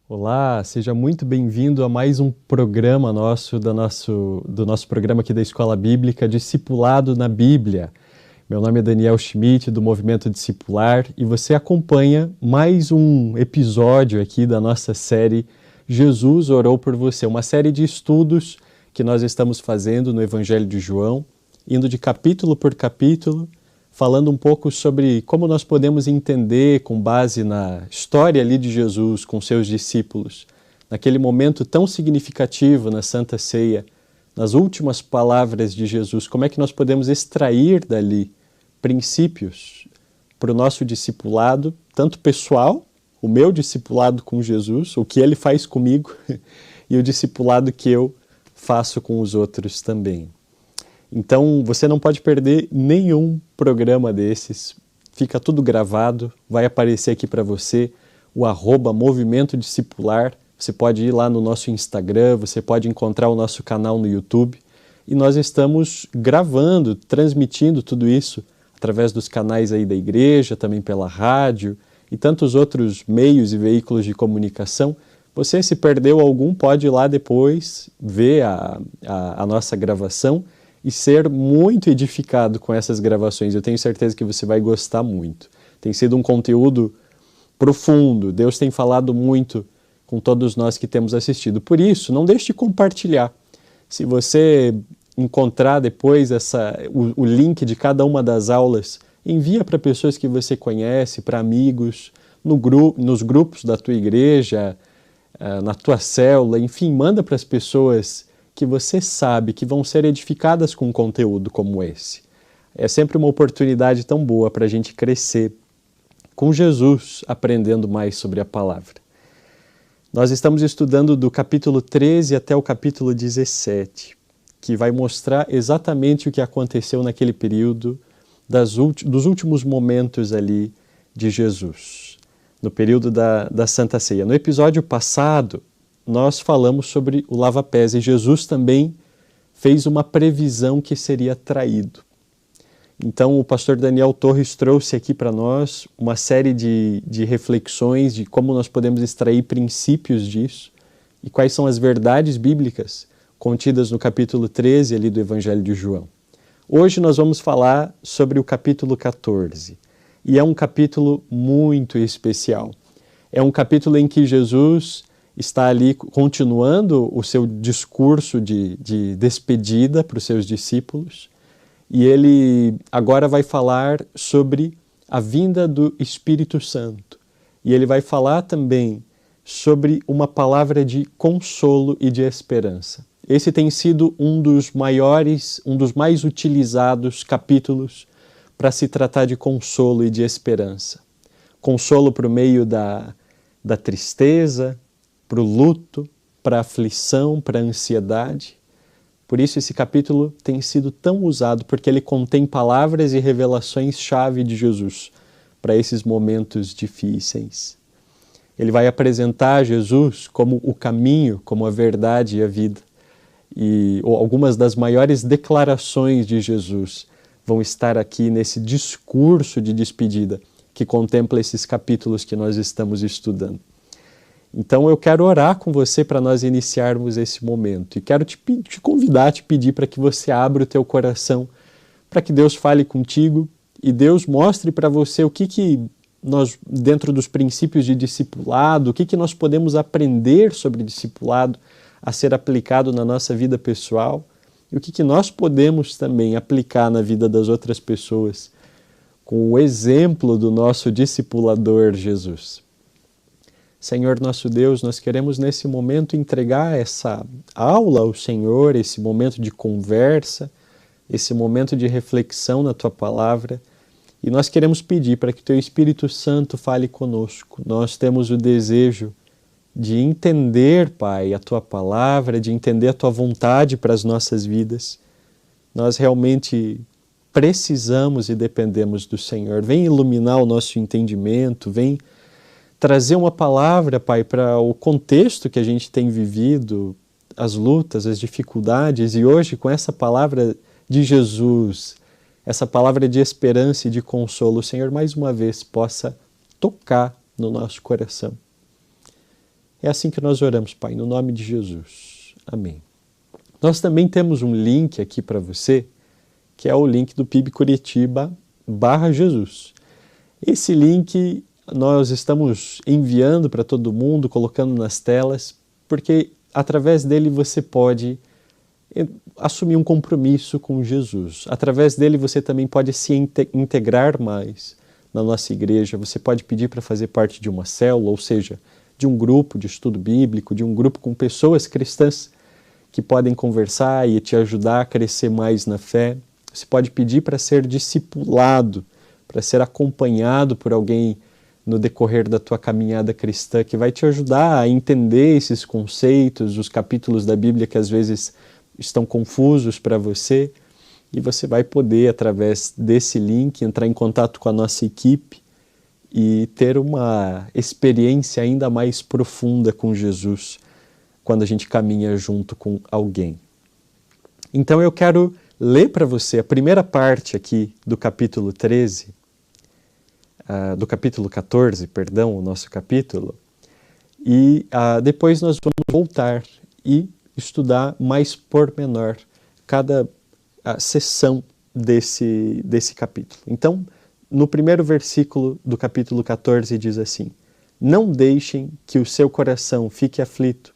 Olá, seja muito bem-vindo a mais um programa do nosso programa aqui da Escola Bíblica, Discipulado na Bíblia. Meu nome é Daniel Schmidt, do Movimento Discipular, e você acompanha mais um episódio aqui da nossa série Jesus Orou por Você, uma série de estudos que nós estamos fazendo no Evangelho de João, indo de capítulo por capítulo, falando um pouco sobre como nós podemos entender, com base na história ali de Jesus com seus discípulos, naquele momento tão significativo na Santa Ceia, nas últimas palavras de Jesus, como é que nós podemos extrair dali princípios para o nosso discipulado, tanto pessoal, o meu discipulado com Jesus, o que ele faz comigo, e o discipulado que eu faço com os outros também. Então, você não pode perder nenhum programa desses. Fica tudo gravado, vai aparecer aqui para você o @Movimento Discipular. Você pode ir lá no nosso Instagram, você pode encontrar o nosso canal no YouTube. E nós estamos gravando, transmitindo tudo isso através dos canais aí da igreja, também pela rádio e tantos outros meios e veículos de comunicação. Você, se perdeu algum, pode ir lá depois ver a nossa gravação e ser muito edificado com essas gravações. Eu tenho certeza que você vai gostar muito. Tem sido um conteúdo profundo. Deus tem falado muito com todos nós que temos assistido. Por isso, não deixe de compartilhar. Se você encontrar depois o link de cada uma das aulas, envia para pessoas que você conhece, para amigos, nos grupos da tua igreja, na tua célula, enfim, manda para as pessoas que você sabe que vão ser edificadas com um conteúdo como esse. É sempre uma oportunidade tão boa para a gente crescer com Jesus, aprendendo mais sobre a palavra. Nós estamos estudando do capítulo 13 até o capítulo 17, que vai mostrar exatamente o que aconteceu naquele período dos últimos momentos ali de Jesus, no período da Santa Ceia. No episódio passado, nós falamos sobre o lava-pés e Jesus também fez uma previsão que seria traído. Então o pastor Daniel Torres trouxe aqui para nós uma série de reflexões de como nós podemos extrair princípios disso e quais são as verdades bíblicas contidas no capítulo 13 ali do Evangelho de João. Hoje nós vamos falar sobre o capítulo 14 e é um capítulo muito especial. É um capítulo em que Jesus está ali continuando o seu discurso de despedida para os seus discípulos e ele agora vai falar sobre a vinda do Espírito Santo. E ele vai falar também sobre uma palavra de consolo e de esperança. Esse tem sido um dos mais utilizados capítulos para se tratar de consolo e de esperança. Consolo para o meio da tristeza, para o luto, para a aflição, para a ansiedade. Por isso esse capítulo tem sido tão usado, porque ele contém palavras e revelações-chave de Jesus para esses momentos difíceis. Ele vai apresentar Jesus como o caminho, como a verdade e a vida. E algumas das maiores declarações de Jesus vão estar aqui nesse discurso de despedida que contempla esses capítulos que nós estamos estudando. Então eu quero orar com você para nós iniciarmos esse momento e quero te convidar, te pedir para que você abra o teu coração, para que Deus fale contigo e Deus mostre para você o que nós, dentro dos princípios de discipulado, o que nós podemos aprender sobre discipulado a ser aplicado na nossa vida pessoal e o que nós podemos também aplicar na vida das outras pessoas com o exemplo do nosso discipulador Jesus. Senhor nosso Deus, nós queremos nesse momento entregar essa aula ao Senhor, esse momento de conversa, esse momento de reflexão na Tua Palavra, e nós queremos pedir para que Teu Espírito Santo fale conosco. Nós temos o desejo de entender, Pai, a Tua Palavra, de entender a Tua vontade para as nossas vidas. Nós realmente precisamos e dependemos do Senhor. Vem iluminar o nosso entendimento, vem trazer uma palavra, Pai, para o contexto que a gente tem vivido, as lutas, as dificuldades, e hoje com essa palavra de Jesus, essa palavra de esperança e de consolo, o Senhor mais uma vez possa tocar no nosso coração. É assim que nós oramos, Pai, no nome de Jesus. Amém. Nós também temos um link aqui para você, que é o link do PIB Curitiba/Jesus. Esse link nós estamos enviando para todo mundo, colocando nas telas, porque através dele você pode assumir um compromisso com Jesus. Através dele você também pode se integrar mais na nossa igreja, você pode pedir para fazer parte de uma célula, ou seja, de um grupo de estudo bíblico, de um grupo com pessoas cristãs que podem conversar e te ajudar a crescer mais na fé. Você pode pedir para ser discipulado, para ser acompanhado por alguém no decorrer da tua caminhada cristã, que vai te ajudar a entender esses conceitos, os capítulos da Bíblia que às vezes estão confusos para você, e você vai poder, através desse link, entrar em contato com a nossa equipe e ter uma experiência ainda mais profunda com Jesus quando a gente caminha junto com alguém. Então eu quero ler para você a primeira parte aqui do capítulo 13, do capítulo 14, perdão, o nosso capítulo, e depois nós vamos voltar e estudar mais pormenor cada seção desse capítulo. Então, no primeiro versículo do capítulo 14 diz assim: não deixem que o seu coração fique aflito.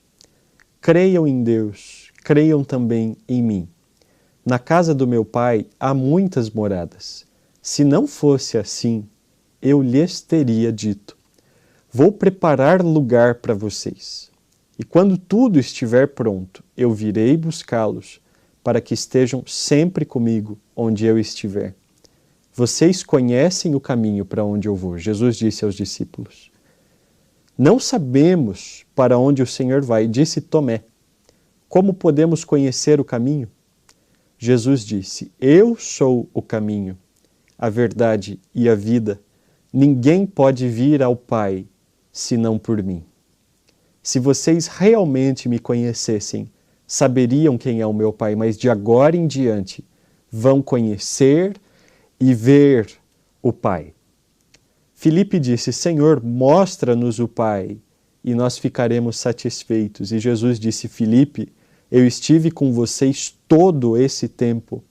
Creiam em Deus, creiam também em mim. Na casa do meu pai há muitas moradas. Se não fosse assim, eu lhes teria dito: vou preparar lugar para vocês. E quando tudo estiver pronto, eu virei buscá-los, para que estejam sempre comigo onde eu estiver. Vocês conhecem o caminho para onde eu vou. Jesus disse aos discípulos. Não sabemos para onde o Senhor vai, disse Tomé. Como podemos conhecer o caminho? Jesus disse: eu sou o caminho, a verdade e a vida. Ninguém pode vir ao Pai senão por mim. Se vocês realmente me conhecessem, saberiam quem é o meu Pai, mas de agora em diante vão conhecer e ver o Pai. Filipe disse: Senhor, mostra-nos o Pai e nós ficaremos satisfeitos. E Jesus disse: Filipe, eu estive com vocês todo esse tempo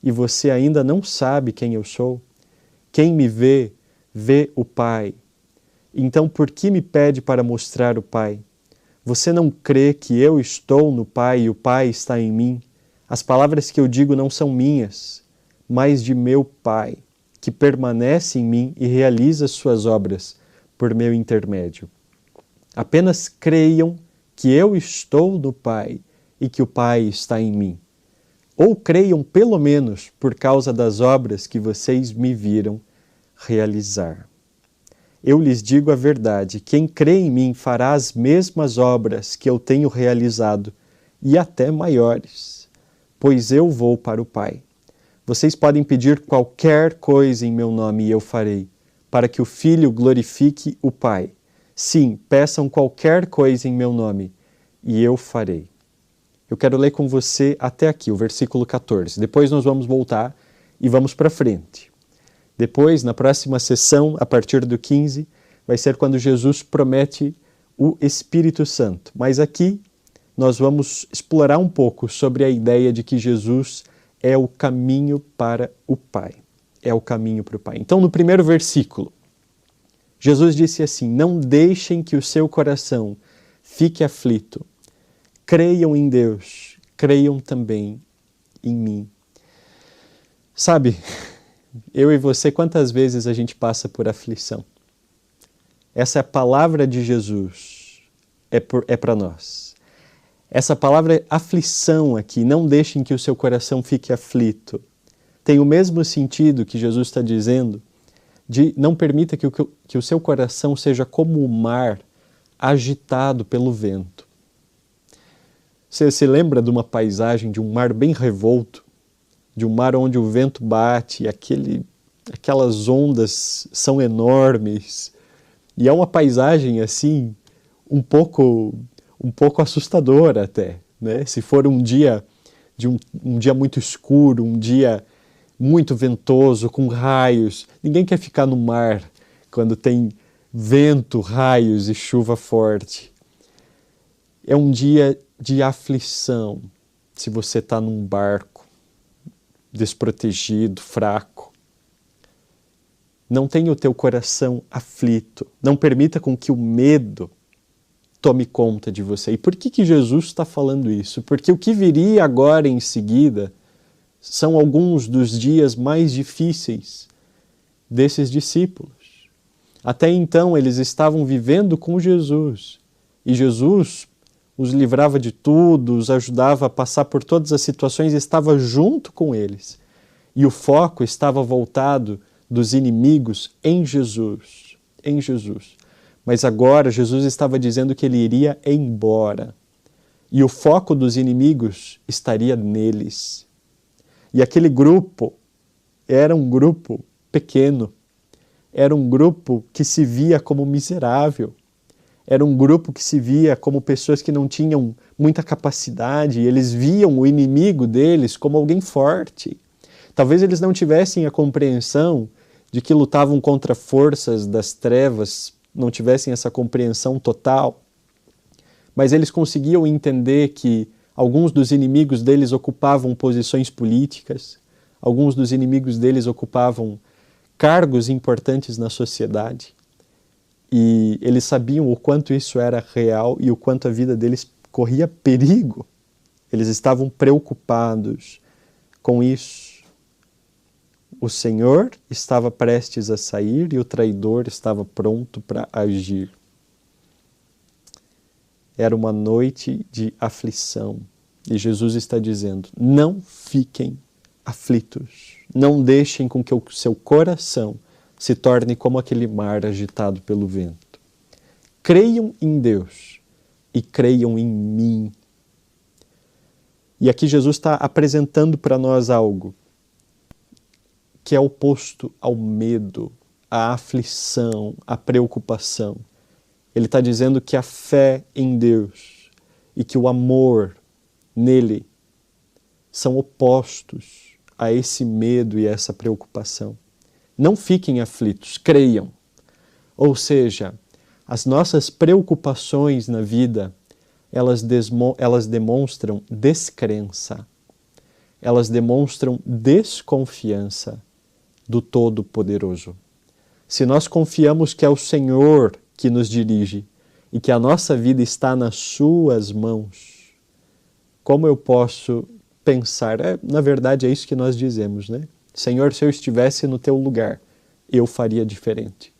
e você ainda não sabe quem eu sou? Quem me vê, vê o Pai. Então por que me pede para mostrar o Pai? Você não crê que eu estou no Pai e o Pai está em mim? As palavras que eu digo não são minhas, mas de meu Pai, que permanece em mim e realiza suas obras por meu intermédio. Apenas creiam que eu estou no Pai e que o Pai está em mim. Ou creiam pelo menos por causa das obras que vocês me viram realizar. Eu lhes digo a verdade, quem crê em mim fará as mesmas obras que eu tenho realizado, e até maiores, pois eu vou para o Pai. Vocês podem pedir qualquer coisa em meu nome e eu farei, para que o Filho glorifique o Pai. Sim, peçam qualquer coisa em meu nome e eu farei. Eu quero ler com você até aqui, o versículo 14. Depois nós vamos voltar e vamos para frente. Depois, na próxima sessão, a partir do 15, vai ser quando Jesus promete o Espírito Santo. Mas aqui nós vamos explorar um pouco sobre a ideia de que Jesus é o caminho para o Pai. É o caminho para o Pai. Então, no primeiro versículo, Jesus disse assim: não deixem que o seu coração fique aflito. Creiam em Deus, creiam também em mim. Sabe, eu e você, quantas vezes a gente passa por aflição? Essa palavra de Jesus é para nós. Essa palavra aflição aqui, não deixem que o seu coração fique aflito, tem o mesmo sentido que Jesus está dizendo de não permita que o seu coração seja como o mar agitado pelo vento. Você se lembra de uma paisagem de um mar bem revolto? De um mar onde o vento bate e aquelas ondas são enormes. E é uma paisagem assim, um pouco assustadora até, né? Se for um dia muito escuro, um dia muito ventoso, com raios, ninguém quer ficar no mar quando tem vento, raios e chuva forte. É um dia de aflição. Se você está num barco, desprotegido, fraco, não tenha o teu coração aflito. Não permita com que o medo tome conta de você. E por que Jesus está falando isso? Porque o que viria agora em seguida são alguns dos dias mais difíceis desses discípulos. Até então eles estavam vivendo com Jesus. E Jesus os livrava de tudo, os ajudava a passar por todas as situações e estava junto com eles. E o foco estava voltado dos inimigos em Jesus. Em Jesus. Mas agora Jesus estava dizendo que ele iria embora. E o foco dos inimigos estaria neles. E aquele grupo era um grupo pequeno. Era um grupo que se via como miserável. Era um grupo que se via como pessoas que não tinham muita capacidade. E eles viam o inimigo deles como alguém forte. Talvez eles não tivessem a compreensão de que lutavam contra forças das trevas, não tivessem essa compreensão total, mas eles conseguiam entender que alguns dos inimigos deles ocupavam posições políticas, alguns dos inimigos deles ocupavam cargos importantes na sociedade, e eles sabiam o quanto isso era real e o quanto a vida deles corria perigo. Eles estavam preocupados com isso. O Senhor estava prestes a sair e o traidor estava pronto para agir. Era uma noite de aflição. E Jesus está dizendo, não fiquem aflitos. Não deixem com que o seu coração se torne como aquele mar agitado pelo vento. Creiam em Deus e creiam em mim. E aqui Jesus está apresentando para nós algo que é oposto ao medo, à aflição, à preocupação. Ele está dizendo que a fé em Deus e que o amor nele são opostos a esse medo e a essa preocupação. Não fiquem aflitos, creiam. Ou seja, as nossas preocupações na vida, elas demonstram descrença, elas demonstram desconfiança do Todo-Poderoso. Se nós confiamos que é o Senhor que nos dirige e que a nossa vida está nas suas mãos, como eu posso pensar? Na verdade é isso que nós dizemos, né? Senhor, se eu estivesse no teu lugar, eu faria diferente.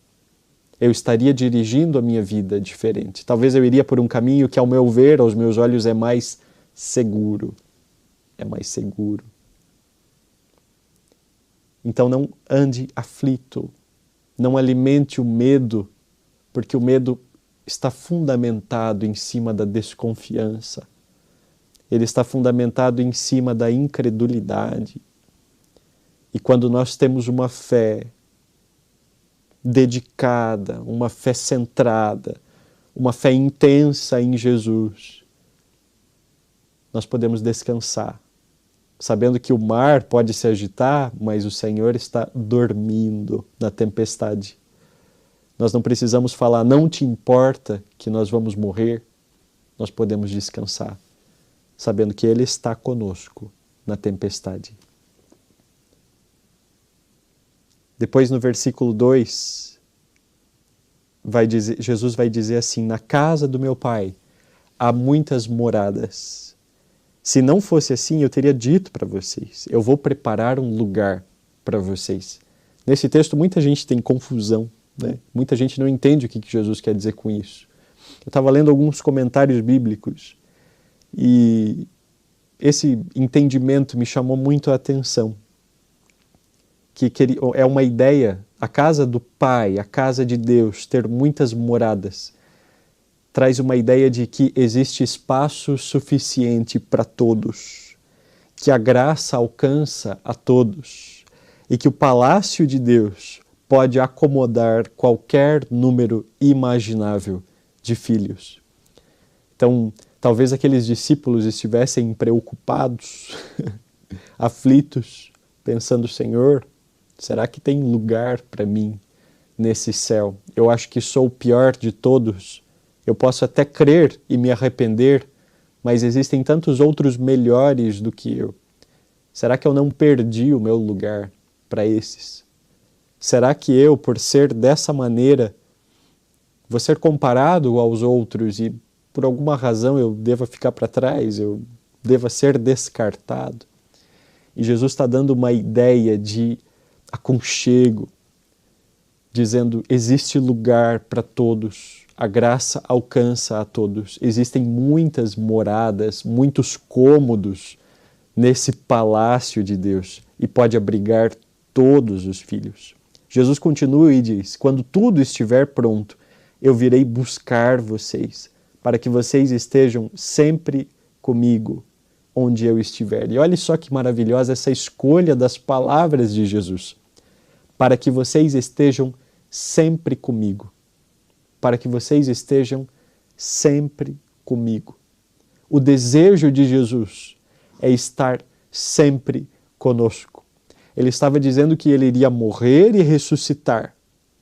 Eu estaria dirigindo a minha vida diferente. Talvez eu iria por um caminho que, ao meu ver, aos meus olhos, é mais seguro. É mais seguro. Então não ande aflito, não alimente o medo, porque o medo está fundamentado em cima da desconfiança. Ele está fundamentado em cima da incredulidade. E quando nós temos uma fé dedicada, uma fé centrada, uma fé intensa em Jesus, nós podemos descansar, sabendo que o mar pode se agitar, mas o Senhor está dormindo na tempestade. Nós não precisamos falar, não te importa que nós vamos morrer, nós podemos descansar, sabendo que Ele está conosco na tempestade. Depois no versículo 2, Jesus vai dizer assim, na casa do meu Pai há muitas moradas. Se não fosse assim, eu teria dito para vocês, eu vou preparar um lugar para vocês. Nesse texto, muita gente tem confusão, né? Muita gente não entende o que Jesus quer dizer com isso. Eu estava lendo alguns comentários bíblicos e esse entendimento me chamou muito a atenção. Que é uma ideia, a casa do Pai, a casa de Deus, ter muitas moradas, traz uma ideia de que existe espaço suficiente para todos, que a graça alcança a todos e que o palácio de Deus pode acomodar qualquer número imaginável de filhos. Então, talvez aqueles discípulos estivessem preocupados, aflitos, pensando, Senhor, será que tem lugar para mim nesse céu? Eu acho que sou o pior de todos Eu posso até crer e me arrepender, mas existem tantos outros melhores do que eu. Será que eu não perdi o meu lugar para esses? Será que eu, por ser dessa maneira, vou ser comparado aos outros e por alguma razão eu deva ficar para trás, eu deva ser descartado? E Jesus está dando uma ideia de aconchego, dizendo: existe lugar para todos, a graça alcança a todos. Existem muitas moradas, muitos cômodos nesse palácio de Deus e pode abrigar todos os filhos. Jesus continua e diz: quando tudo estiver pronto, eu virei buscar vocês, para que vocês estejam sempre comigo, onde eu estiver. E olha só que maravilhosa essa escolha das palavras de Jesus. Para que vocês estejam sempre comigo. Para que vocês estejam sempre comigo. O desejo de Jesus é estar sempre conosco. Ele estava dizendo que ele iria morrer e ressuscitar.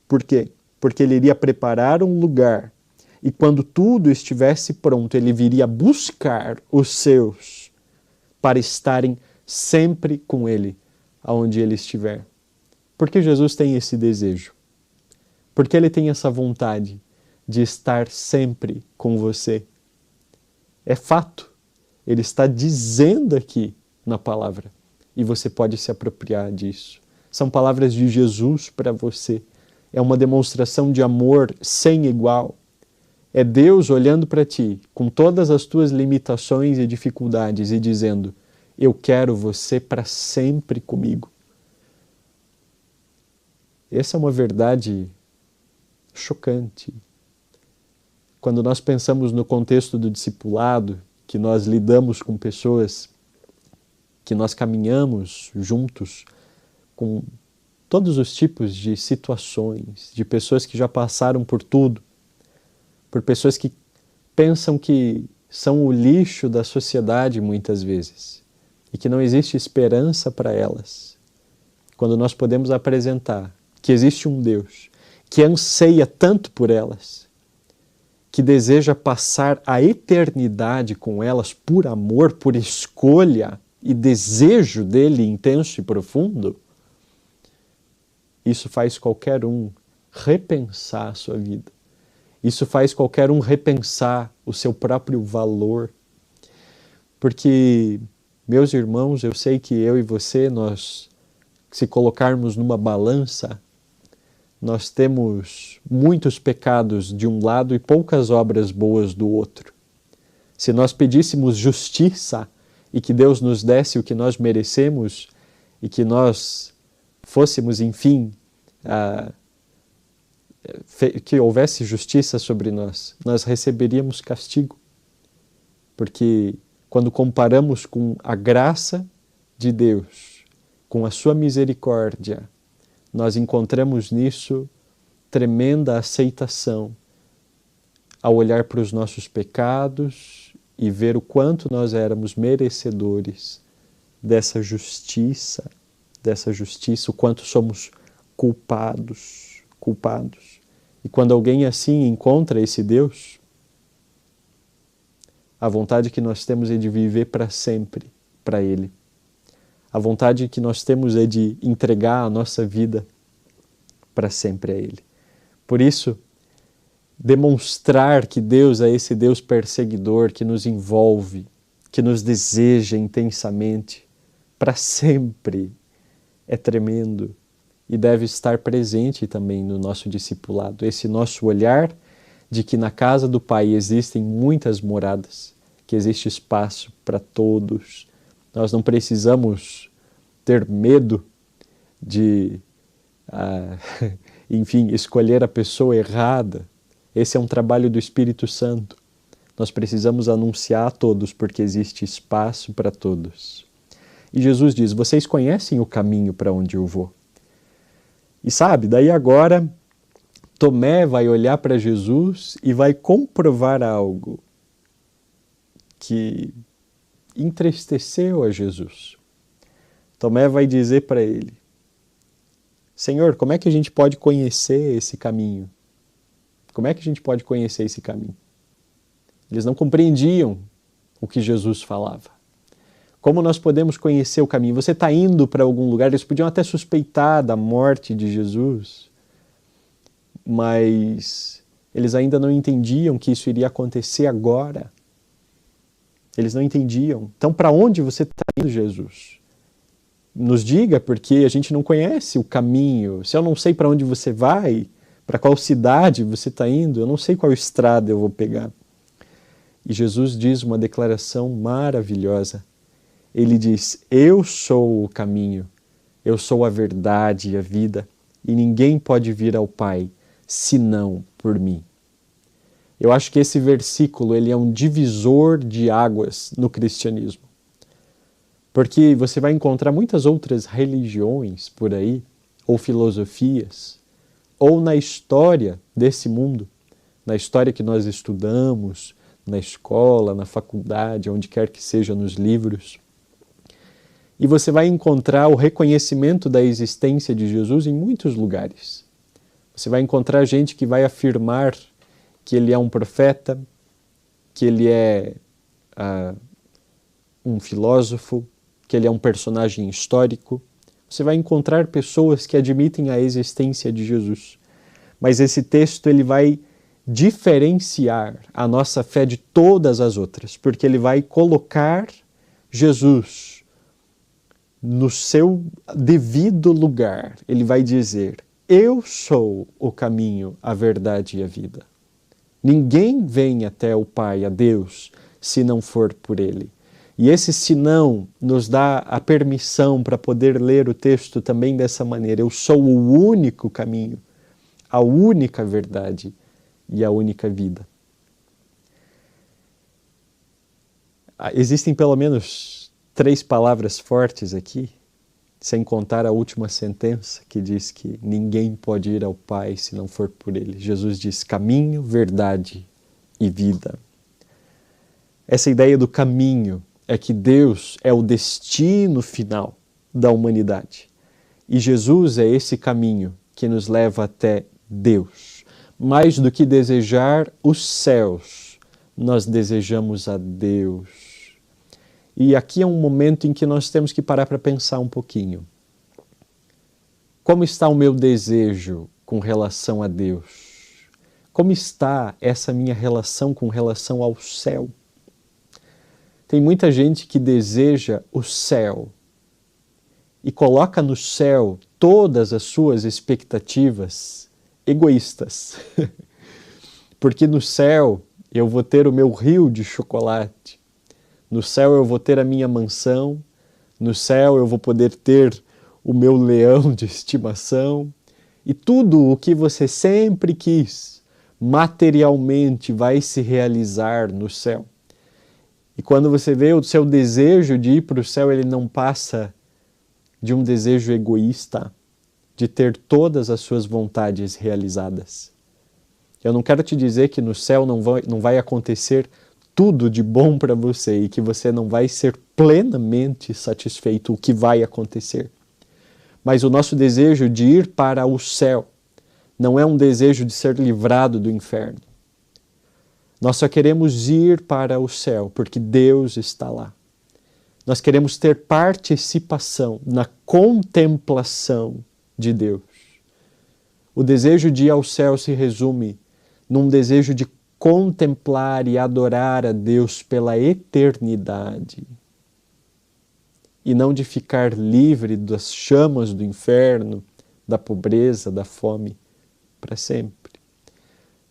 Por quê? Porque ele iria preparar um lugar. E quando tudo estivesse pronto, ele viria buscar os seus para estarem sempre com ele, aonde ele estiver. Por que Jesus tem esse desejo? Porque ele tem essa vontade de estar sempre com você. É fato. Ele está dizendo aqui na palavra. E você pode se apropriar disso. São palavras de Jesus para você. É uma demonstração de amor sem igual. É Deus olhando para ti, com todas as tuas limitações e dificuldades, e dizendo: eu quero você para sempre comigo. Essa é uma verdade chocante. Quando nós pensamos no contexto do discipulado, que nós lidamos com pessoas, que nós caminhamos juntos com todos os tipos de situações, de pessoas que já passaram por tudo, por pessoas que pensam que são o lixo da sociedade muitas vezes e que não existe esperança para elas. Quando nós podemos apresentar que existe um Deus que anseia tanto por elas, que deseja passar a eternidade com elas por amor, por escolha e desejo dele intenso e profundo, isso faz qualquer um repensar a sua vida. Isso faz qualquer um repensar o seu próprio valor. Porque, meus irmãos, eu sei que eu e você, nós, se colocarmos numa balança, nós temos muitos pecados de um lado e poucas obras boas do outro. Se nós pedíssemos justiça e que Deus nos desse o que nós merecemos e que nós fôssemos, enfim, que houvesse justiça sobre nós, nós receberíamos castigo. Porque quando comparamos com a graça de Deus, com a sua misericórdia, nós encontramos nisso tremenda aceitação ao olhar para os nossos pecados e ver o quanto nós éramos merecedores dessa justiça, o quanto somos culpados. E quando alguém assim encontra esse Deus, a vontade que nós temos é de viver para sempre para Ele. A vontade que nós temos é de entregar a nossa vida para sempre a Ele. Por isso, demonstrar que Deus é esse Deus perseguidor que nos envolve, que nos deseja intensamente, para sempre, é tremendo e deve estar presente também no nosso discipulado. Esse nosso olhar de que na casa do Pai existem muitas moradas, que existe espaço para todos. Nós não precisamos ter medo de, enfim, escolher a pessoa errada. Esse é um trabalho do Espírito Santo. Nós precisamos anunciar a todos, porque existe espaço para todos. E Jesus diz: vocês conhecem o caminho para onde eu vou. E sabe, daí agora Tomé vai olhar para Jesus e vai comprovar algo que entristeceu a Jesus. Tomé vai dizer para ele: Senhor, como é que a gente pode conhecer esse caminho? Como é que a gente pode conhecer esse caminho? Eles não compreendiam o que Jesus falava. Como nós podemos conhecer o caminho? Você está indo para algum lugar, eles podiam até suspeitar da morte de Jesus, mas eles ainda não entendiam que isso iria acontecer agora. Eles não entendiam. Então, para onde você está indo, Jesus? Nos diga, porque a gente não conhece o caminho. Se eu não sei para onde você vai, para qual cidade você está indo, eu não sei qual estrada eu vou pegar. E Jesus diz uma declaração maravilhosa. Ele diz, eu sou o caminho, eu sou a verdade e a vida, e ninguém pode vir ao Pai senão por mim. Eu acho que esse versículo ele é um divisor de águas no cristianismo. Porque você vai encontrar muitas outras religiões por aí, ou filosofias, ou na história desse mundo, na história que nós estudamos, na escola, na faculdade, onde quer que seja nos livros. E você vai encontrar o reconhecimento da existência de Jesus em muitos lugares. Você vai encontrar gente que vai afirmar que ele é um profeta, que ele é um filósofo, que ele é um personagem histórico. Você vai encontrar pessoas que admitem a existência de Jesus. Mas esse texto ele vai diferenciar a nossa fé de todas as outras, porque ele vai colocar Jesus no seu devido lugar. Ele vai dizer, eu sou o caminho, a verdade e a vida. Ninguém vem até o Pai, a Deus, se não for por Ele. E esse senão nos dá a permissão para poder ler o texto também dessa maneira. Eu sou o único caminho, a única verdade e a única vida. Existem pelo menos 3 palavras fortes aqui, sem contar a última sentença que diz que ninguém pode ir ao Pai se não for por Ele. Jesus diz caminho, verdade e vida. Essa ideia do caminho é que Deus é o destino final da humanidade. E Jesus é esse caminho que nos leva até Deus. Mais do que desejar os céus, nós desejamos a Deus. E aqui é um momento em que nós temos que parar para pensar um pouquinho. Como está o meu desejo com relação a Deus? Como está essa minha relação com relação ao céu? Tem muita gente que deseja o céu e coloca no céu todas as suas expectativas egoístas. Porque no céu eu vou ter o meu rio de chocolate. No céu eu vou ter a minha mansão, no céu eu vou poder ter o meu leão de estimação, e tudo o que você sempre quis, materialmente vai se realizar no céu. E quando você vê o seu desejo de ir para o céu, ele não passa de um desejo egoísta, de ter todas as suas vontades realizadas. Eu não quero te dizer que no céu não vai acontecer tudo de bom para você e que você não vai ser plenamente satisfeito, o que vai acontecer. Mas o nosso desejo de ir para o céu não é um desejo de ser livrado do inferno. Nós só queremos ir para o céu porque Deus está lá. Nós queremos ter participação na contemplação de Deus. O desejo de ir ao céu se resume num desejo de contemplar e adorar a Deus pela eternidade e não de ficar livre das chamas do inferno, da pobreza, da fome para sempre.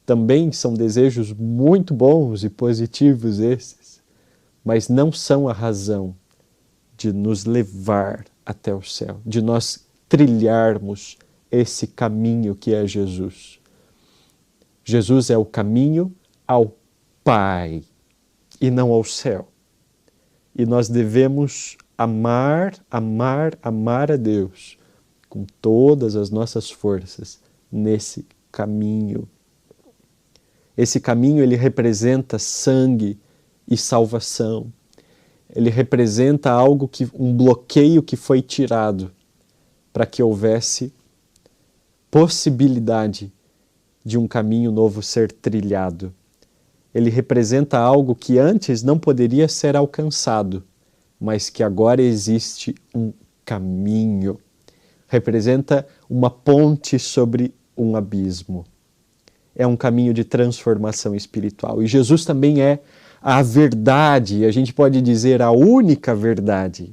Também são desejos muito bons e positivos esses, mas não são a razão de nos levar até o céu, de nós trilharmos esse caminho que é Jesus. Jesus é o caminho ao Pai e não ao céu. E nós devemos amar a Deus com todas as nossas forças nesse caminho. Esse caminho ele representa sangue e salvação. Ele representa um bloqueio que foi tirado para que houvesse possibilidade de um caminho novo ser trilhado. Ele representa algo que antes não poderia ser alcançado, mas que agora existe um caminho. Representa uma ponte sobre um abismo. É um caminho de transformação espiritual. E Jesus também é a verdade, a gente pode dizer a única verdade.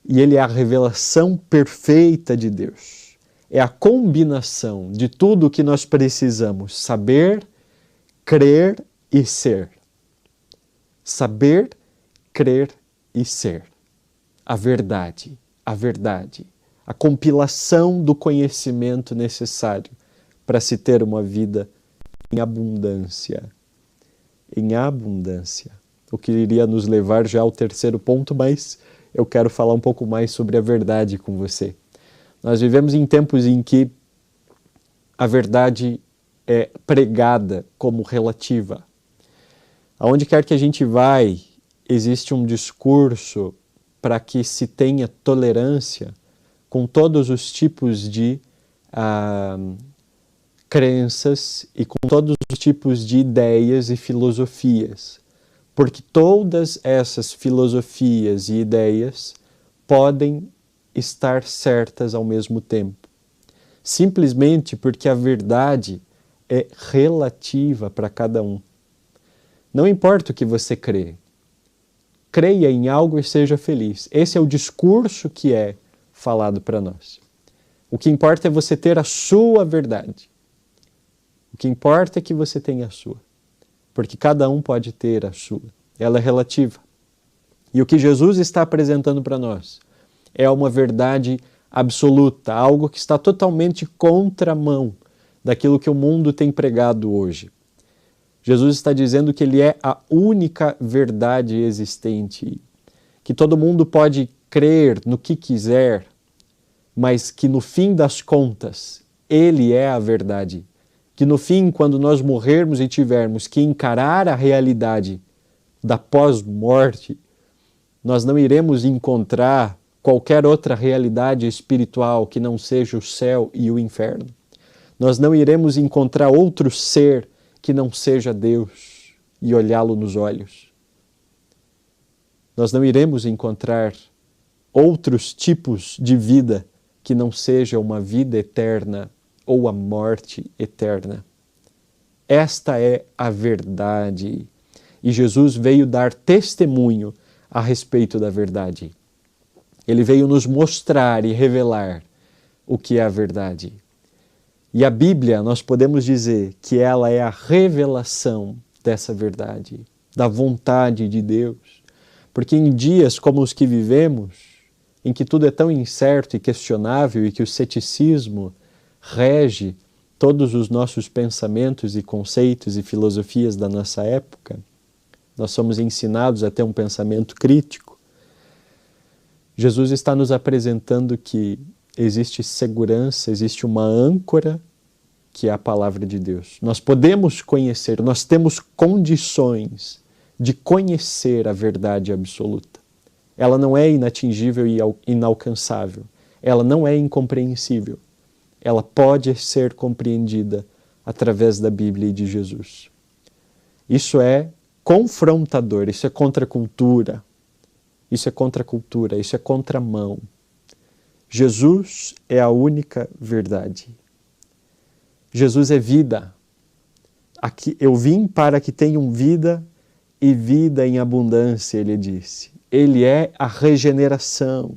E ele é a revelação perfeita de Deus. É a combinação de tudo o que nós precisamos saber, crer e ser. Saber, crer e ser. A verdade, a verdade. A compilação do conhecimento necessário para se ter uma vida em abundância. Em abundância. O que iria nos levar já ao terceiro ponto, mas eu quero falar um pouco mais sobre a verdade com você. Nós vivemos em tempos em que a verdade é pregada como relativa. Aonde quer que a gente vai, existe um discurso para que se tenha tolerância com todos os tipos de crenças e com todos os tipos de ideias e filosofias. Porque todas essas filosofias e ideias podem estar certas ao mesmo tempo. Simplesmente porque a verdade é relativa para cada um. Não importa o que você crê. Creia em algo e seja feliz. Esse é o discurso que é falado para nós. O que importa é você ter a sua verdade. O que importa é que você tenha a sua. Porque cada um pode ter a sua. Ela é relativa. E o que Jesus está apresentando para nós é uma verdade absoluta, algo que está totalmente contramão daquilo que o mundo tem pregado hoje. Jesus está dizendo que ele é a única verdade existente, que todo mundo pode crer no que quiser, mas que no fim das contas, ele é a verdade. Que no fim, quando nós morrermos e tivermos que encarar a realidade da pós-morte, nós não iremos encontrar qualquer outra realidade espiritual que não seja o céu e o inferno. Nós não iremos encontrar outro ser que não seja Deus e olhá-lo nos olhos. Nós não iremos encontrar outros tipos de vida que não seja uma vida eterna ou a morte eterna. Esta é a verdade. E Jesus veio dar testemunho a respeito da verdade. Ele veio nos mostrar e revelar o que é a verdade. E a Bíblia, nós podemos dizer que ela é a revelação dessa verdade, da vontade de Deus. Porque em dias como os que vivemos, em que tudo é tão incerto e questionável e que o ceticismo rege todos os nossos pensamentos e conceitos e filosofias da nossa época, nós somos ensinados a ter um pensamento crítico. Jesus está nos apresentando que existe segurança, existe uma âncora que é a palavra de Deus. Nós podemos conhecer, nós temos condições de conhecer a verdade absoluta. Ela não é inatingível e inalcançável. Ela não é incompreensível. Ela pode ser compreendida através da Bíblia e de Jesus. Isso é confrontador, isso é contra a cultura. Isso é contra a cultura, isso é contramão. Jesus é a única verdade. Jesus é vida. Aqui, eu vim para que tenham vida e vida em abundância, ele disse. Ele é a regeneração.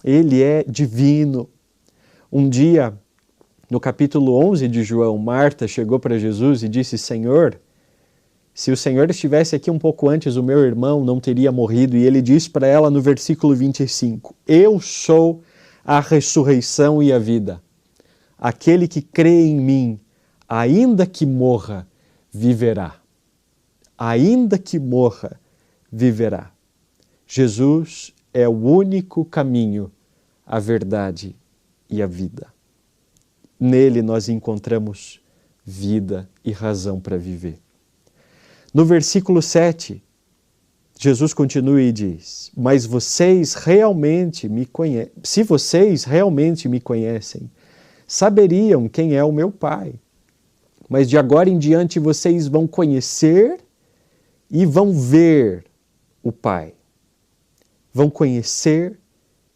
Ele é divino. Um dia, no capítulo 11 de João, Marta chegou para Jesus e disse: Senhor, se o Senhor estivesse aqui um pouco antes, o meu irmão não teria morrido. E ele diz para ela no versículo 25, eu sou a ressurreição e a vida. Aquele que crê em mim, ainda que morra, viverá. Ainda que morra, viverá. Jesus é o único caminho, a verdade e a vida. Nele nós encontramos vida e razão para viver. No versículo 7, Jesus continua e diz, mas vocês realmente me conhecem, se vocês realmente me conhecem, saberiam quem é o meu Pai. mas de agora em diante vocês vão conhecer e vão ver o Pai. Vão conhecer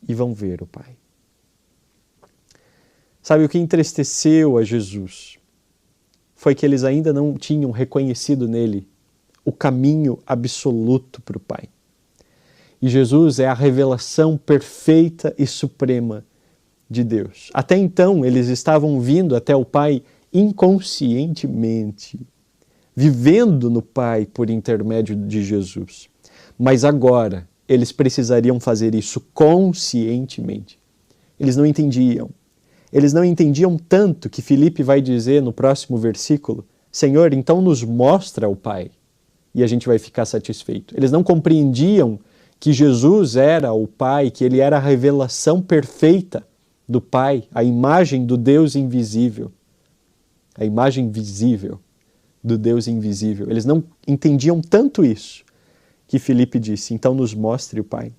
e vão ver o Pai. Sabe, o que entristeceu a Jesus foi que eles ainda não tinham reconhecido nele o caminho absoluto para o Pai. E Jesus é a revelação perfeita e suprema de Deus. Até então, eles estavam vindo até o Pai inconscientemente, vivendo no Pai por intermédio de Jesus. Mas agora, eles precisariam fazer isso conscientemente. Eles não entendiam. Eles não entendiam tanto que Filipe vai dizer no próximo versículo: Senhor, então nos mostra o Pai e a gente vai ficar satisfeito. Eles não compreendiam que Jesus era o Pai, que ele era a revelação perfeita do Pai, a imagem do Deus invisível, a imagem visível do Deus invisível. Eles não entendiam tanto isso que Filipe disse: então nos mostre o Pai.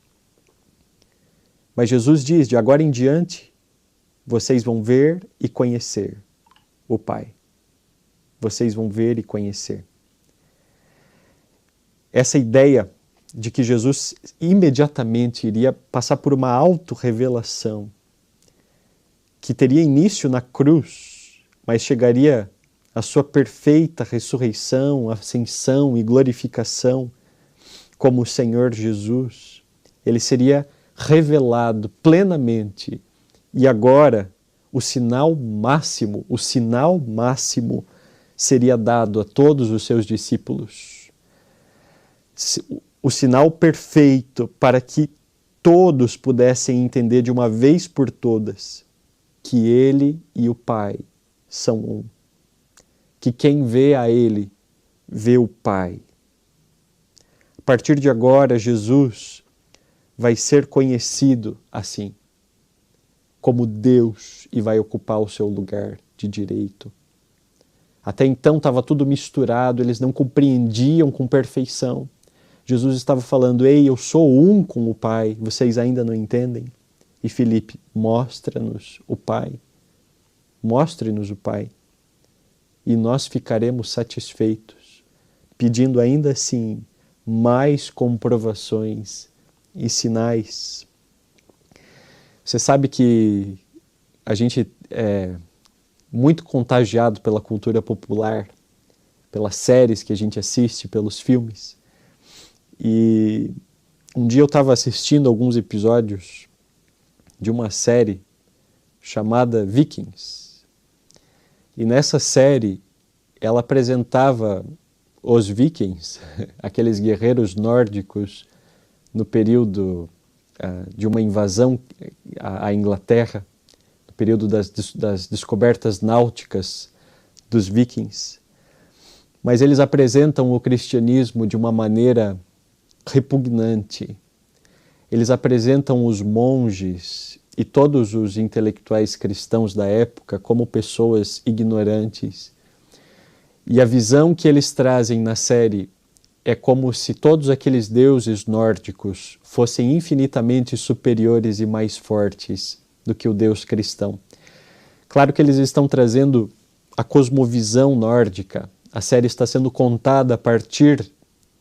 Mas Jesus diz: de agora em diante, vocês vão ver e conhecer o Pai. Vocês vão ver e conhecer. Essa ideia de que Jesus imediatamente iria passar por uma auto-revelação, que teria início na cruz, mas chegaria à sua perfeita ressurreição, ascensão e glorificação como o Senhor Jesus. Ele seria revelado plenamente. E agora, o sinal máximo seria dado a todos os seus discípulos. O sinal perfeito para que todos pudessem entender de uma vez por todas que Ele e o Pai são um. Que quem vê a Ele, vê o Pai. A partir de agora, Jesus vai ser conhecido assim, como Deus, e vai ocupar o seu lugar de direito. Até então estava tudo misturado, eles não compreendiam com perfeição. Jesus estava falando: ei, eu sou um com o Pai, vocês ainda não entendem? E Filipe: mostra-nos o Pai, mostre-nos o Pai, e nós ficaremos satisfeitos, pedindo ainda assim mais comprovações e sinais. Você sabe que a gente é muito contagiado pela cultura popular, pelas séries que a gente assiste, pelos filmes. E um dia eu estava assistindo alguns episódios de uma série chamada Vikings. E nessa série ela apresentava os vikings, aqueles guerreiros nórdicos no período de uma invasão à Inglaterra, no período das descobertas náuticas dos vikings. Mas eles apresentam o cristianismo de uma maneira repugnante. Eles apresentam os monges e todos os intelectuais cristãos da época como pessoas ignorantes. E a visão que eles trazem na série é como se todos aqueles deuses nórdicos fossem infinitamente superiores e mais fortes do que o Deus cristão. Claro que eles estão trazendo a cosmovisão nórdica. A série está sendo contada a partir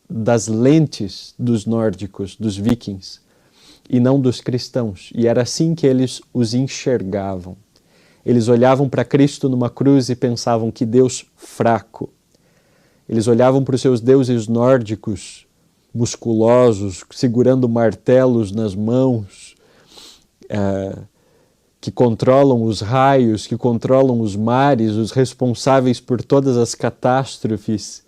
das lentes dos nórdicos, dos vikings, e não dos cristãos. E era assim que eles os enxergavam. Eles olhavam para Cristo numa cruz e pensavam: que Deus fraco. Eles olhavam para os seus deuses nórdicos, musculosos, segurando martelos nas mãos, que controlam os raios, que controlam os mares, os responsáveis por todas as catástrofes.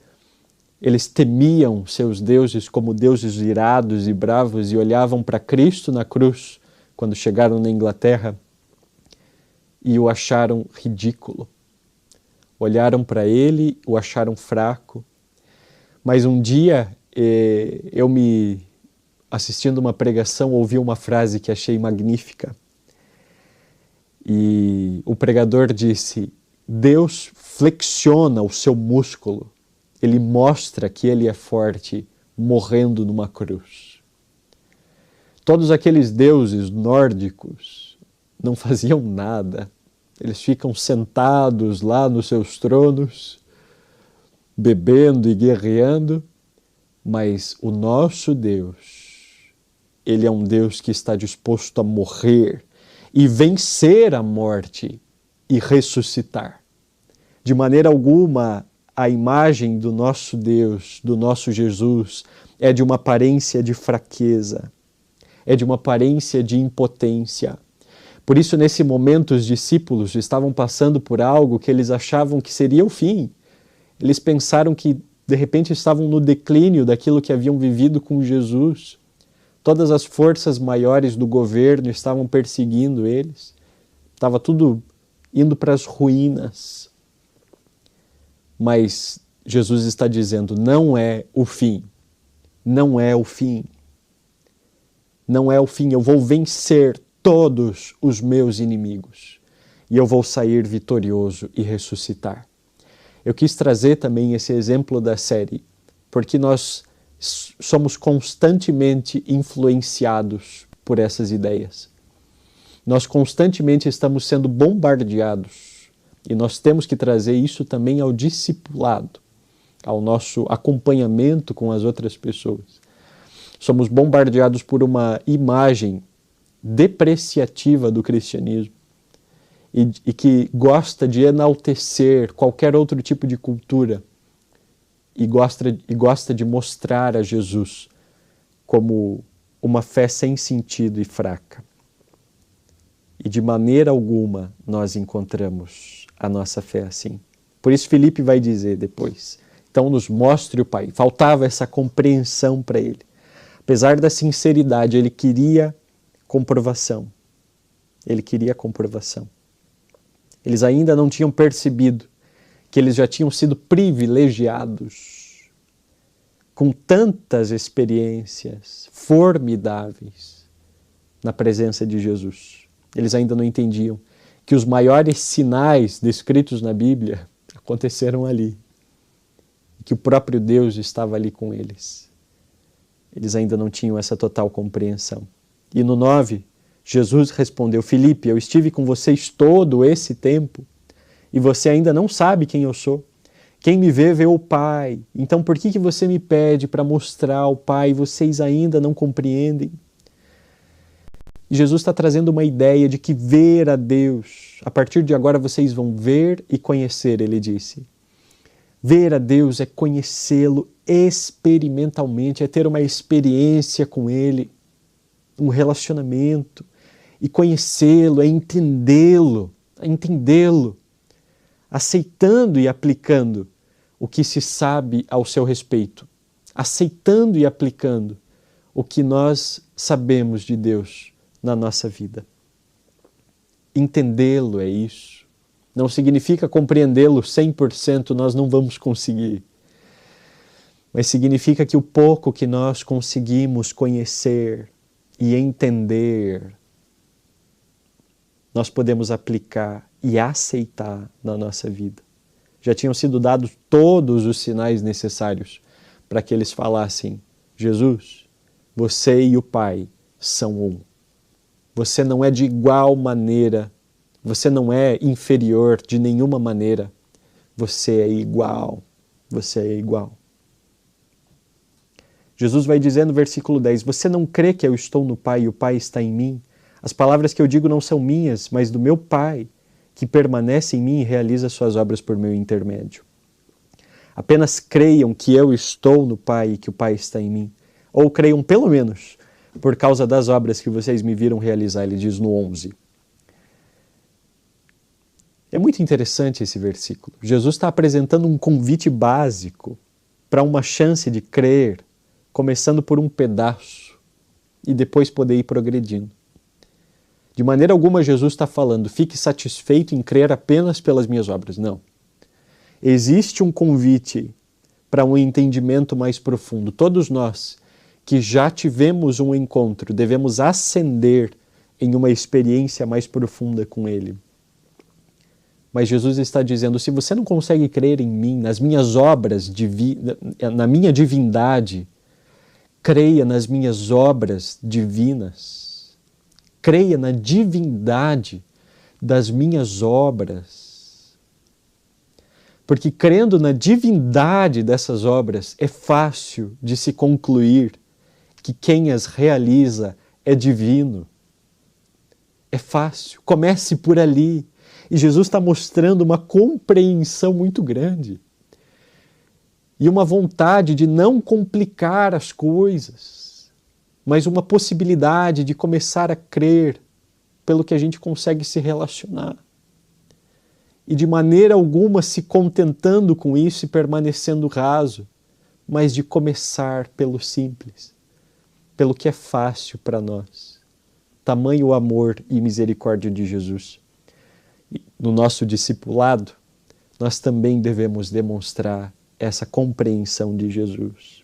Eles temiam seus deuses como deuses irados e bravos e olhavam para Cristo na cruz, quando chegaram na Inglaterra, e o acharam ridículo. Olharam para ele, o acharam fraco. Mas um dia, assistindo uma pregação, ouvi uma frase que achei magnífica. E o pregador disse: Deus flexiona o seu músculo. Ele mostra que ele é forte, morrendo numa cruz. Todos aqueles deuses nórdicos não faziam nada. Eles ficam sentados lá nos seus tronos bebendo e guerreando, mas o nosso Deus, Ele é um Deus que está disposto a morrer e vencer a morte e ressuscitar. De maneira alguma, a imagem do nosso Deus, do nosso Jesus, é de uma aparência de fraqueza, é de uma aparência de impotência. Por isso, nesse momento, os discípulos estavam passando por algo que eles achavam que seria o fim. Eles pensaram que, de repente, estavam no declínio daquilo que haviam vivido com Jesus. Todas as forças maiores do governo estavam perseguindo eles. Estava tudo indo para as ruínas. Mas Jesus está dizendo, não é o fim. Não é o fim. Não é o fim. Eu vou vencer todos os meus inimigos. E eu vou sair vitorioso e ressuscitar. Eu quis trazer também esse exemplo da série, porque nós somos constantemente influenciados por essas ideias. Nós constantemente estamos sendo bombardeados e nós temos que trazer isso também ao discipulado, ao nosso acompanhamento com as outras pessoas. Somos bombardeados por uma imagem depreciativa do cristianismo e que gosta de enaltecer qualquer outro tipo de cultura e gosta de mostrar a Jesus como uma fé sem sentido e fraca. E de maneira alguma nós encontramos a nossa fé assim. Por isso Filipe vai dizer depois, então nos mostre o Pai. Faltava essa compreensão para ele. Apesar da sinceridade, ele queria comprovação. Ele queria comprovação. Eles ainda não tinham percebido que eles já tinham sido privilegiados com tantas experiências formidáveis na presença de Jesus. Eles ainda não entendiam que os maiores sinais descritos na Bíblia aconteceram ali. Que o próprio Deus estava ali com eles. Eles ainda não tinham essa total compreensão. E no 9, Jesus respondeu, Filipe, eu estive com vocês todo esse tempo e você ainda não sabe quem eu sou. Quem me vê o Pai. Então por que você me pede para mostrar o Pai e vocês ainda não compreendem? E Jesus está trazendo uma ideia de que ver a Deus, a partir de agora vocês vão ver e conhecer, ele disse. Ver a Deus é conhecê-lo experimentalmente, é ter uma experiência com Ele, um relacionamento. E conhecê-lo é entendê-lo, aceitando e aplicando o que se sabe ao seu respeito, aceitando e aplicando o que nós sabemos de Deus na nossa vida. Entendê-lo é isso. Não significa compreendê-lo 100%, nós não vamos conseguir. Mas significa que o pouco que nós conseguimos conhecer e entender, nós podemos aplicar e aceitar na nossa vida. Já tinham sido dados todos os sinais necessários para que eles falassem, Jesus, você e o Pai são um. Você não é de igual maneira, você não é inferior de nenhuma maneira, você é igual, você é igual. Jesus vai dizer no versículo 10, você não crê que eu estou no Pai e o Pai está em mim? As palavras que eu digo não são minhas, mas do meu Pai, que permanece em mim e realiza suas obras por meu intermédio. Apenas creiam que eu estou no Pai e que o Pai está em mim, ou creiam pelo menos por causa das obras que vocês me viram realizar, ele diz no 11. É muito interessante esse versículo. Jesus está apresentando um convite básico para uma chance de crer, começando por um pedaço e depois poder ir progredindo. De maneira alguma Jesus está falando, fique satisfeito em crer apenas pelas minhas obras. Não. Existe um convite para um entendimento mais profundo. Todos nós que já tivemos um encontro, devemos ascender em uma experiência mais profunda com Ele. Mas Jesus está dizendo, se você não consegue crer em mim, nas minhas obras, na minha divindade, creia nas minhas obras divinas. Creia na divindade das minhas obras. Porque crendo na divindade dessas obras, é fácil de se concluir que quem as realiza é divino. É fácil, comece por ali. E Jesus está mostrando uma compreensão muito grande e uma vontade de não complicar as coisas, mas uma possibilidade de começar a crer pelo que a gente consegue se relacionar. E de maneira alguma se contentando com isso e permanecendo raso, mas de começar pelo simples, pelo que é fácil para nós. Tamanho amor e misericórdia de Jesus. E no nosso discipulado, nós também devemos demonstrar essa compreensão de Jesus.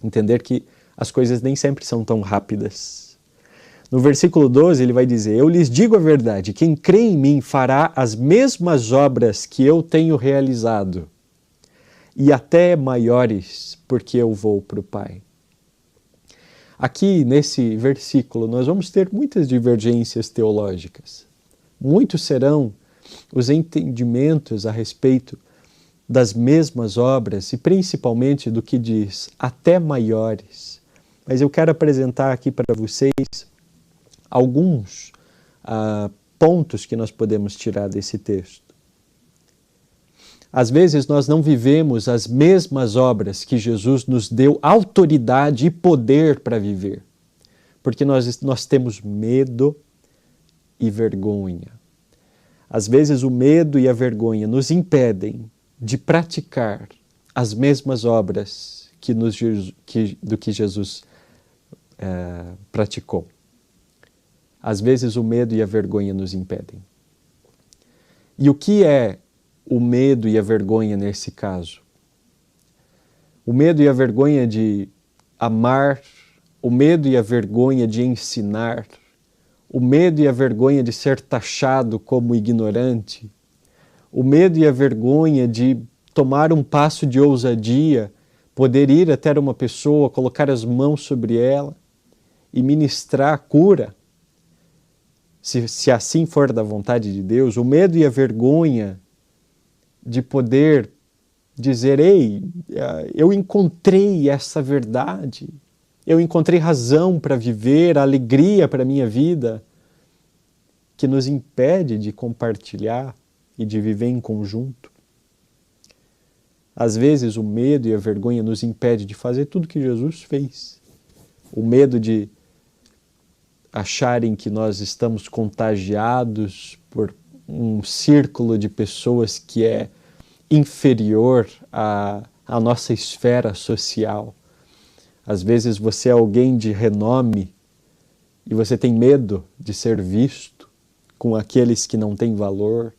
Entender que as coisas nem sempre são tão rápidas. No versículo 12 ele vai dizer: eu lhes digo a verdade, quem crê em mim fará as mesmas obras que eu tenho realizado, e até maiores, porque eu vou para o Pai. Aqui, nesse versículo, nós vamos ter muitas divergências teológicas. Muitos serão os entendimentos a respeito das mesmas obras e principalmente do que diz até maiores. Mas eu quero apresentar aqui para vocês alguns pontos que nós podemos tirar desse texto. Às vezes nós não vivemos as mesmas obras que Jesus nos deu autoridade e poder para viver, porque nós temos medo e vergonha. Às vezes o medo e a vergonha nos impedem de praticar as mesmas obras do que Jesus praticou. Às vezes o medo e a vergonha nos impedem. E o que é o medo e a vergonha nesse caso? O medo e a vergonha de amar, o medo e a vergonha de ensinar, o medo e a vergonha de ser taxado como ignorante, o medo e a vergonha de tomar um passo de ousadia, poder ir até uma pessoa, colocar as mãos sobre ela e ministrar a cura, se assim for da vontade de Deus, o medo e a vergonha de poder dizer: ei, eu encontrei essa verdade, eu encontrei razão para viver, alegria para a minha vida, que nos impede de compartilhar e de viver em conjunto. Às vezes o medo e a vergonha nos impede de fazer tudo que Jesus fez. O medo de acharem que nós estamos contagiados por um círculo de pessoas que é inferior à nossa esfera social. Às vezes você é alguém de renome e você tem medo de ser visto com aqueles que não têm valor,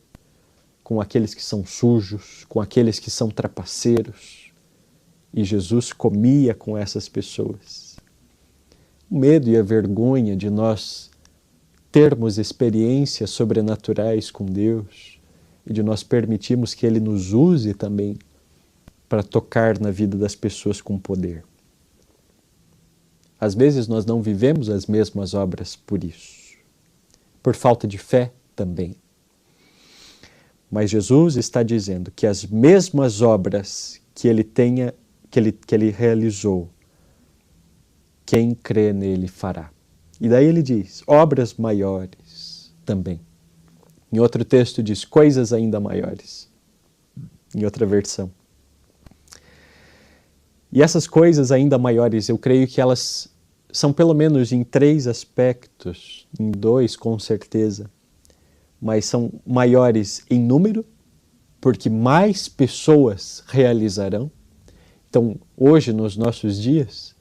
com aqueles que são sujos, com aqueles que são trapaceiros. E Jesus comia com essas pessoas. O medo e a vergonha de nós termos experiências sobrenaturais com Deus e de nós permitirmos que Ele nos use também para tocar na vida das pessoas com poder. Às vezes nós não vivemos as mesmas obras por isso, por falta de fé também. Mas Jesus está dizendo que as mesmas obras que ele realizou, quem crê nele fará. E daí ele diz, obras maiores também. Em outro texto diz, coisas ainda maiores. Em outra versão. E essas coisas ainda maiores, eu creio que elas são pelo menos em 3 aspectos, em 2 com certeza, mas são maiores em número, porque mais pessoas realizarão. Então, hoje, nos nossos dias,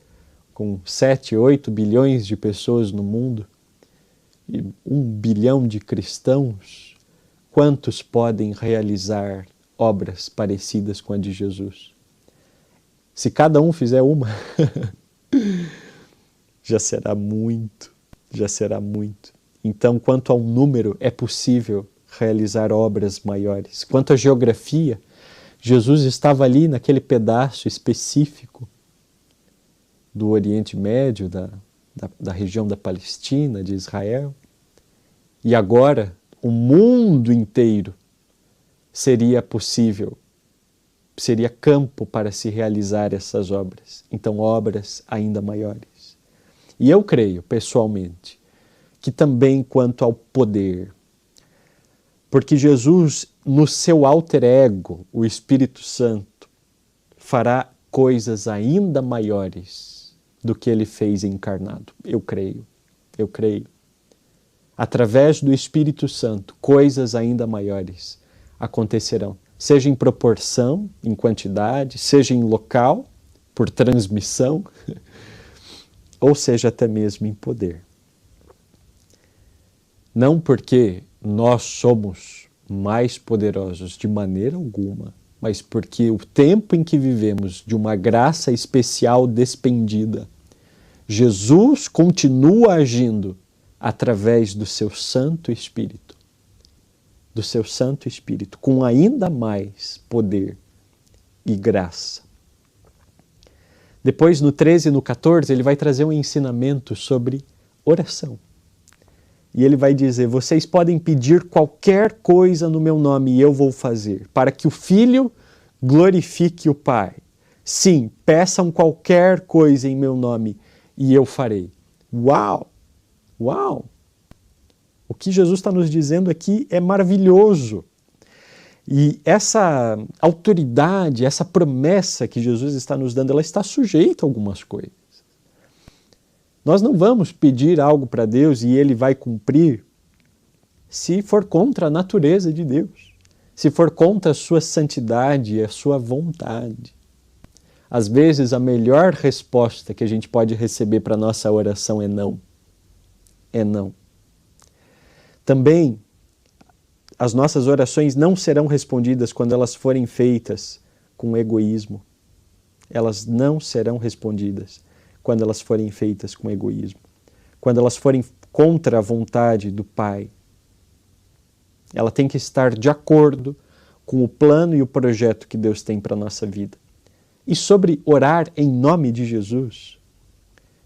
com 7, 8 bilhões de pessoas no mundo, e 1 bilhão de cristãos, quantos podem realizar obras parecidas com a de Jesus? Se cada um fizer uma, já será muito, já será muito. Então, quanto ao número, é possível realizar obras maiores. Quanto à geografia, Jesus estava ali naquele pedaço específico do Oriente Médio, da região da Palestina, de Israel. E agora, o mundo inteiro seria possível seria campo para se realizar essas obras. Então, obras ainda maiores. E eu creio, pessoalmente, que também quanto ao poder, porque Jesus, no seu alter ego, o Espírito Santo, fará coisas ainda maiores do que ele fez encarnado. Eu creio. Através do Espírito Santo, coisas ainda maiores acontecerão. Seja em proporção, em quantidade, seja em local, por transmissão, ou seja até mesmo em poder. Não porque nós somos mais poderosos de maneira alguma, mas porque o tempo em que vivemos de uma graça especial despendida, Jesus continua agindo através do seu Santo Espírito. Do seu Santo Espírito, com ainda mais poder e graça. Depois, no 13 e no 14, ele vai trazer um ensinamento sobre oração. E ele vai dizer, vocês podem pedir qualquer coisa no meu nome e eu vou fazer, para que o Filho glorifique o Pai. Sim, peçam qualquer coisa em meu nome e eu farei. Uau! Uau! O que Jesus está nos dizendo aqui é maravilhoso. E essa autoridade, essa promessa que Jesus está nos dando, ela está sujeita a algumas coisas. Nós não vamos pedir algo para Deus e Ele vai cumprir se for contra a natureza de Deus, se for contra a sua santidade e a sua vontade. Às vezes, a melhor resposta que a gente pode receber para a nossa oração é não. É não. Também, as nossas orações não serão respondidas quando elas forem feitas com egoísmo. Elas não serão respondidas quando elas forem feitas com egoísmo. Quando elas forem contra a vontade do Pai. Ela tem que estar de acordo com o plano e o projeto que Deus tem para a nossa vida. E sobre orar em nome de Jesus,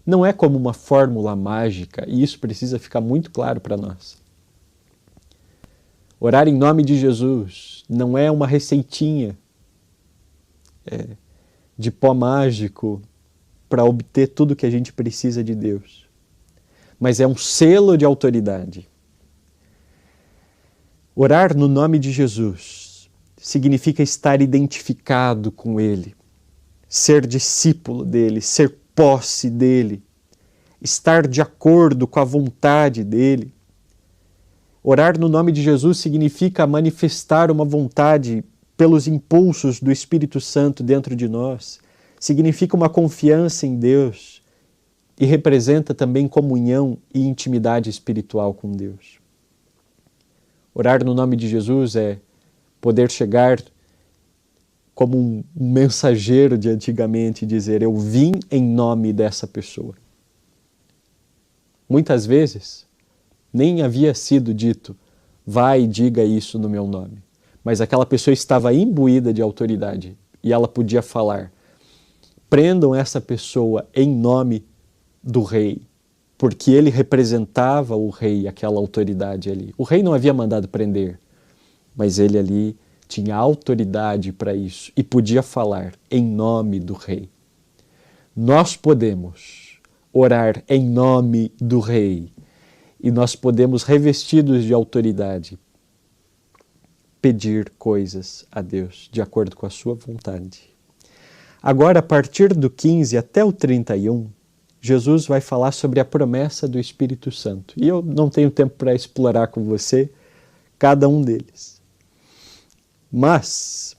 não é como uma fórmula mágica, e isso precisa ficar muito claro para nós. Orar em nome de Jesus não é uma receitinha de pó mágico para obter tudo que a gente precisa de Deus. Mas é um selo de autoridade. Orar no nome de Jesus significa estar identificado com Ele, ser discípulo dEle, ser posse dEle, estar de acordo com a vontade dEle. Orar no nome de Jesus significa manifestar uma vontade pelos impulsos do Espírito Santo dentro de nós. Significa uma confiança em Deus e representa também comunhão e intimidade espiritual com Deus. Orar no nome de Jesus é poder chegar como um mensageiro de antigamente e dizer, eu vim em nome dessa pessoa. Muitas vezes, nem havia sido dito, vai e diga isso no meu nome. Mas aquela pessoa estava imbuída de autoridade e ela podia falar, prendam essa pessoa em nome do rei, porque ele representava o rei, aquela autoridade ali. O rei não havia mandado prender, mas ele ali tinha autoridade para isso e podia falar em nome do rei. Nós podemos orar em nome do rei e nós podemos, revestidos de autoridade, pedir coisas a Deus de acordo com a sua vontade. Agora, a partir do 15 até o 31, Jesus vai falar sobre a promessa do Espírito Santo. E eu não tenho tempo para explorar com você cada um deles. Mas,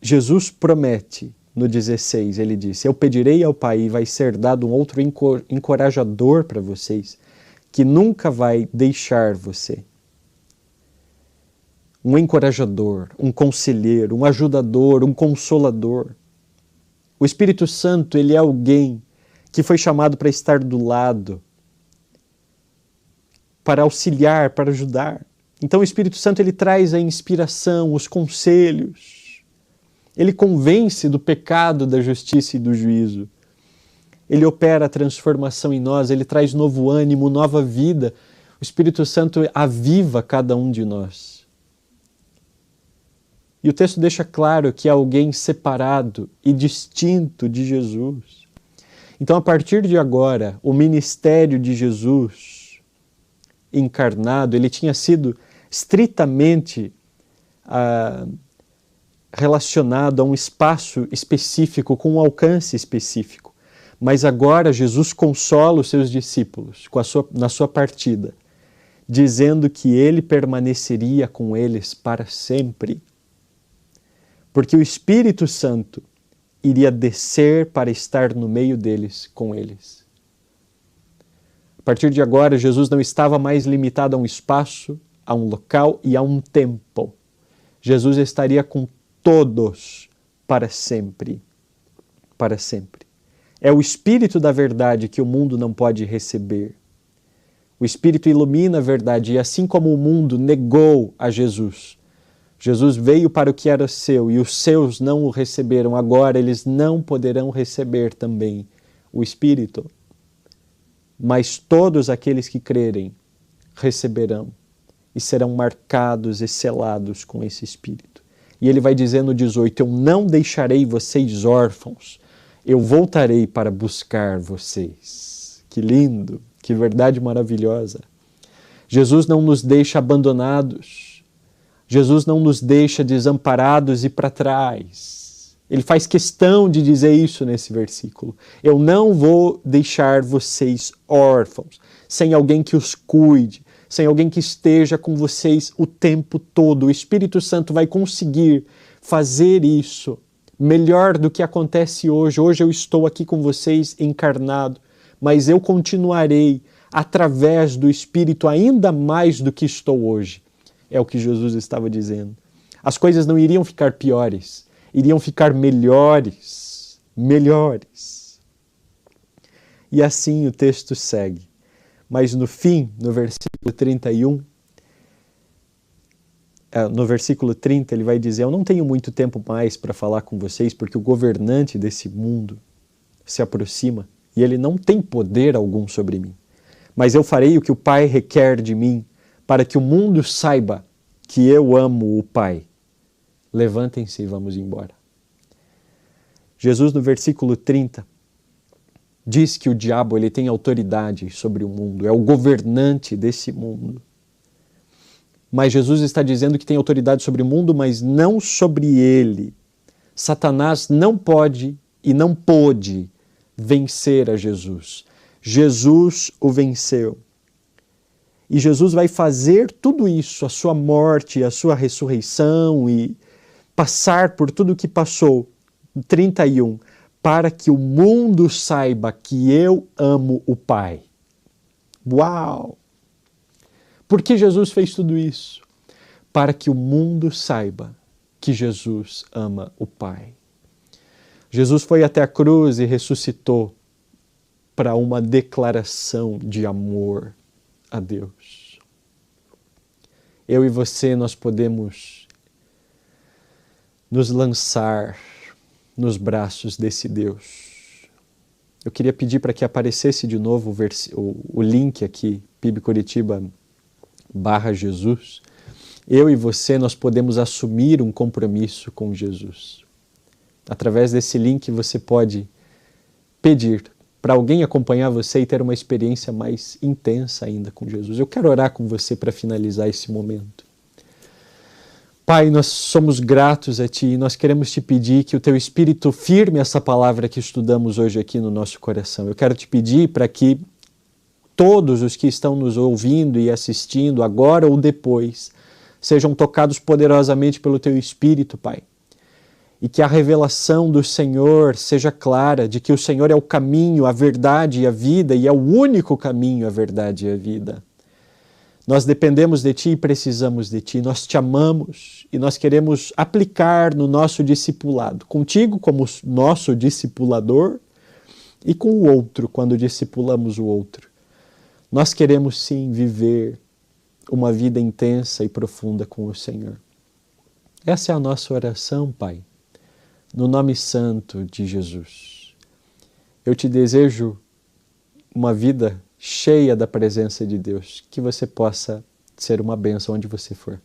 Jesus promete, no 16, ele disse, eu pedirei ao Pai e vai ser dado um outro encorajador para vocês, que nunca vai deixar você. Um encorajador, um conselheiro, um ajudador, um consolador. O Espírito Santo, ele é alguém que foi chamado para estar do lado, para auxiliar, para ajudar. Então o Espírito Santo, ele traz a inspiração, os conselhos. Ele convence do pecado, da justiça e do juízo. Ele opera a transformação em nós, ele traz novo ânimo, nova vida. O Espírito Santo aviva cada um de nós. E o texto deixa claro que é alguém separado e distinto de Jesus. Então, a partir de agora, o ministério de Jesus encarnado, ele tinha sido estritamente relacionado a um espaço específico, com um alcance específico. Mas agora Jesus consola os seus discípulos na sua partida, dizendo que ele permaneceria com eles para sempre. Porque o Espírito Santo iria descer para estar no meio deles, com eles. A partir de agora, Jesus não estava mais limitado a um espaço, a um local e a um tempo. Jesus estaria com todos para sempre. Para sempre. É o Espírito da verdade que o mundo não pode receber. O Espírito ilumina a verdade, e assim como o mundo negou a Jesus, Jesus veio para o que era seu e os seus não o receberam. Agora eles não poderão receber também o Espírito. Mas todos aqueles que crerem receberão e serão marcados e selados com esse Espírito. E ele vai dizer no 18, eu não deixarei vocês órfãos, eu voltarei para buscar vocês. Que lindo, que verdade maravilhosa. Jesus não nos deixa abandonados. Jesus não nos deixa desamparados e para trás. Ele faz questão de dizer isso nesse versículo. Eu não vou deixar vocês órfãos, sem alguém que os cuide, sem alguém que esteja com vocês o tempo todo. O Espírito Santo vai conseguir fazer isso melhor do que acontece hoje. Hoje eu estou aqui com vocês encarnado, mas eu continuarei através do Espírito ainda mais do que estou hoje. É o que Jesus estava dizendo. As coisas não iriam ficar piores, iriam ficar melhores, melhores. E assim o texto segue. Mas no fim, no versículo 31, no versículo 30, ele vai dizer, eu não tenho muito tempo mais para falar com vocês, porque o governante desse mundo se aproxima e ele não tem poder algum sobre mim. Mas eu farei o que o Pai requer de mim, para que o mundo saiba que eu amo o Pai. Levantem-se e vamos embora. Jesus, no versículo 30, diz que o diabo ele tem autoridade sobre o mundo, é o governante desse mundo. Mas Jesus está dizendo que tem autoridade sobre o mundo, mas não sobre ele. Satanás não pode e não pôde vencer a Jesus. Jesus o venceu. E Jesus vai fazer tudo isso, a sua morte, a sua ressurreição e passar por tudo o que passou, 31, para que o mundo saiba que eu amo o Pai. Uau! Por que Jesus fez tudo isso? Para que o mundo saiba que Jesus ama o Pai. Jesus foi até a cruz e ressuscitou para uma declaração de amor a Deus. Eu e você, nós podemos nos lançar nos braços desse Deus. Eu queria pedir para que aparecesse de novo o link aqui, PIB Curitiba /Jesus. Eu e você, nós podemos assumir um compromisso com Jesus. Através desse link você pode pedir para alguém acompanhar você e ter uma experiência mais intensa ainda com Jesus. Eu quero orar com você para finalizar esse momento. Pai, nós somos gratos a Ti e nós queremos Te pedir que o Teu Espírito firme essa palavra que estudamos hoje aqui no nosso coração. Eu quero Te pedir para que todos os que estão nos ouvindo e assistindo, agora ou depois, sejam tocados poderosamente pelo Teu Espírito, Pai. E que a revelação do Senhor seja clara, de que o Senhor é o caminho, a verdade e a vida, e é o único caminho, a verdade e a vida. Nós dependemos de Ti e precisamos de Ti, nós Te amamos e nós queremos aplicar no nosso discipulado, contigo como nosso discipulador e com o outro, quando discipulamos o outro. Nós queremos sim viver uma vida intensa e profunda com o Senhor. Essa é a nossa oração, Pai. No nome santo de Jesus. Eu te desejo uma vida cheia da presença de Deus, que você possa ser uma bênção onde você for.